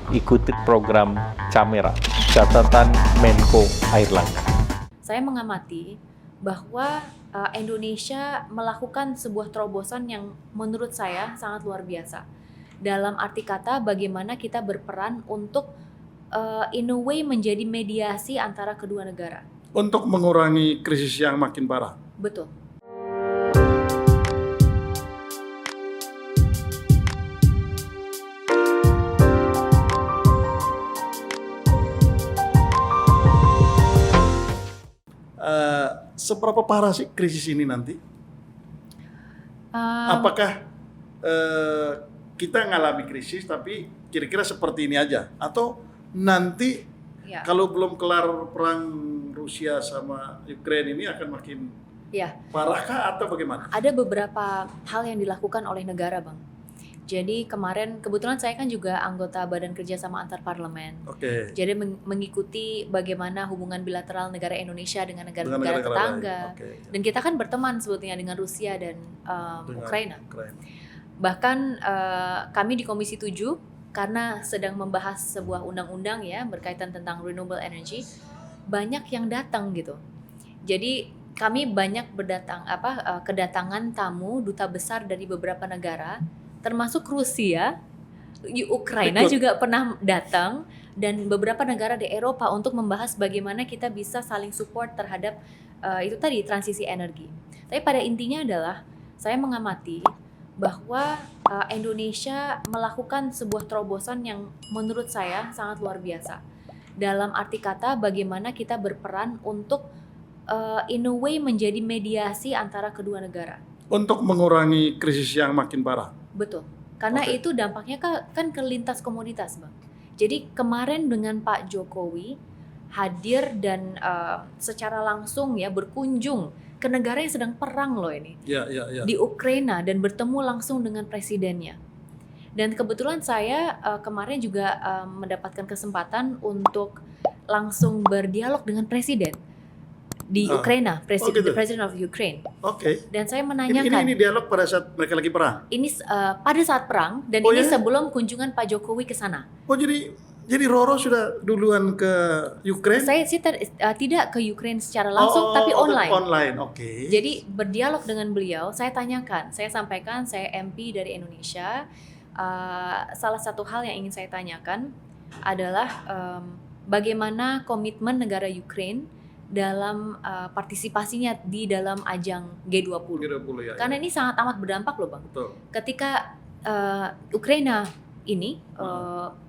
ikuti program Camera, catatan Menko Airlangga. Saya mengamati bahwa Indonesia melakukan sebuah terobosan yang menurut saya sangat luar biasa. Dalam arti kata bagaimana kita berperan untuk in a way menjadi mediasi antara kedua negara. Untuk mengurangi krisis yang makin parah. Betul. Seberapa parah sih krisis ini nanti? Apakah kita ngalami krisis tapi kira-kira seperti ini aja? Atau nanti kalau belum kelar perang Rusia sama Ukraine ini akan makin parahkah atau bagaimana? Ada beberapa hal yang dilakukan oleh negara, Bang. Jadi kemarin kebetulan saya kan juga anggota Badan Kerjasama Antar Parlemen. Jadi mengikuti bagaimana hubungan bilateral negara Indonesia dengan negara-negara tetangga. Dan kita kan berteman sebetulnya dengan Rusia dan Ukraina. Bahkan kami di Komisi 7 karena sedang membahas sebuah undang-undang ya berkaitan tentang renewable energy, banyak yang datang gitu. Jadi kami banyak kedatangan tamu duta besar dari beberapa negara, termasuk Rusia, Ukraina juga pernah datang, dan beberapa negara di Eropa untuk membahas bagaimana kita bisa saling support terhadap itu tadi transisi energi. Tapi pada intinya adalah saya mengamati bahwa Indonesia melakukan sebuah terobosan yang menurut saya sangat luar biasa. Dalam arti kata bagaimana kita berperan untuk in a way menjadi mediasi antara kedua negara. Untuk mengurangi krisis yang makin parah. Betul, karena itu dampaknya kan ke lintas komunitas, Bang. Jadi kemarin dengan Pak Jokowi hadir dan secara langsung ya berkunjung ke negara yang sedang perang loh ini, di Ukraina, dan bertemu langsung dengan presidennya. Dan kebetulan saya kemarin juga mendapatkan kesempatan untuk langsung berdialog dengan presiden di Ukraina, President of Ukraine. Dan saya menanyakan. Ini dialog pada saat mereka lagi perang. Ini pada saat perang dan ini sebelum kunjungan Pak Jokowi ke sana. Jadi Roro sudah duluan ke Ukraine? Saya tidak ke Ukraine secara langsung, tapi online. Online, Jadi berdialog dengan beliau, saya tanyakan, saya sampaikan, saya MP dari Indonesia. Salah satu hal yang ingin saya tanyakan adalah bagaimana komitmen negara Ukraine dalam partisipasinya di dalam ajang G20. Karena ini sangat amat berdampak loh, Bang. Betul. Ketika Ukraina ini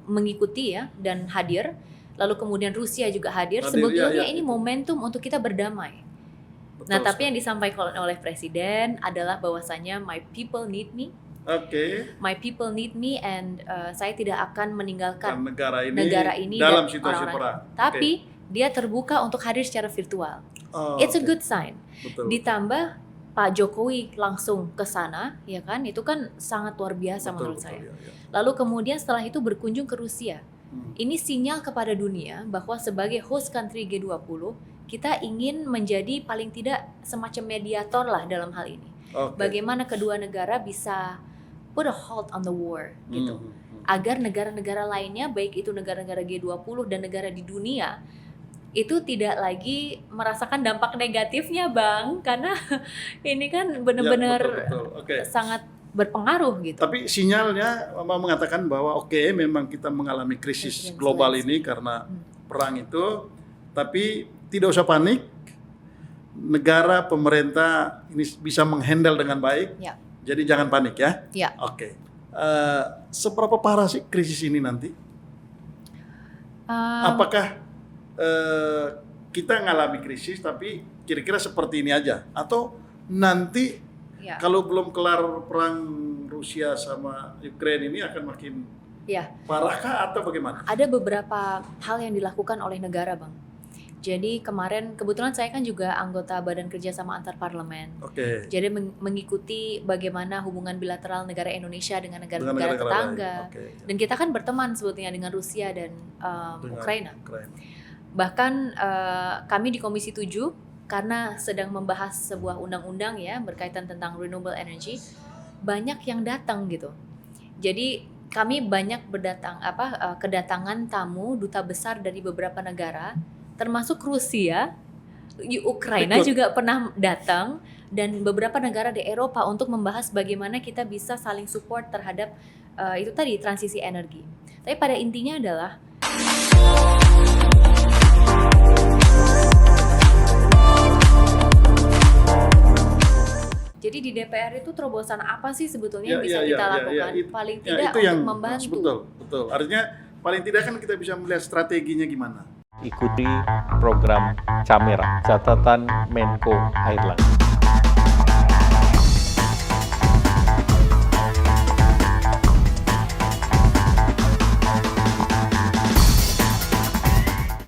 mengikuti ya dan hadir, lalu kemudian Rusia juga hadir sebetulnya ini momentum untuk kita berdamai. Nah, tapi yang disampaikan oleh Presiden adalah bahwasanya my people need me. My people need me, and saya tidak akan meninggalkan negara ini dalam dan situasi orang-orang. perang. Tapi dia terbuka untuk hadir secara virtual. It's a good sign. Ditambah Pak Jokowi langsung ke sana, ya kan? Itu kan sangat luar biasa menurut saya. Lalu kemudian setelah itu berkunjung ke Rusia. Ini sinyal kepada dunia bahwa sebagai host country G20, kita ingin menjadi paling tidak semacam mediator lah dalam hal ini. Bagaimana kedua negara bisa put a halt on the war gitu. Agar negara-negara lainnya, baik itu negara-negara G20 dan negara di dunia, itu tidak lagi merasakan dampak negatifnya, Bang, karena ini kan benar-benar sangat berpengaruh gitu. Tapi sinyalnya mengatakan bahwa memang kita mengalami krisis global ini karena perang itu, tapi tidak usah panik. Negara, pemerintah ini bisa menghandle dengan baik. Jadi jangan panik ya. Seberapa parah sih krisis ini nanti? Apakah kita ngalami krisis tapi kira-kira seperti ini aja? Atau nanti kalau belum kelar perang Rusia sama Ukraine ini akan makin parahkah atau bagaimana? Ada beberapa hal yang dilakukan oleh negara, Bang. Jadi kemarin kebetulan saya kan juga anggota Badan Kerjasama Antar Parlemen. Jadi mengikuti bagaimana hubungan bilateral negara Indonesia dengan negara-negara tetangga. Dan kita kan berteman sebetulnya dengan Rusia dan Ukraina. Bahkan kami di Komisi 7 karena sedang membahas sebuah undang-undang ya berkaitan tentang renewable energy, banyak yang datang gitu. Jadi kami banyak kedatangan tamu duta besar dari beberapa negara, termasuk Rusia, Ukraina juga pernah datang, dan beberapa negara di Eropa untuk membahas bagaimana kita bisa saling support terhadap itu tadi transisi energi. Tapi pada intinya adalah jadi di DPR itu terobosan apa sih sebetulnya yang bisa kita lakukan? Paling tidak itu yang untuk membantu. Betul. Artinya paling tidak kan kita bisa melihat strateginya gimana. Ikuti program Camera, catatan Menko Airlangga.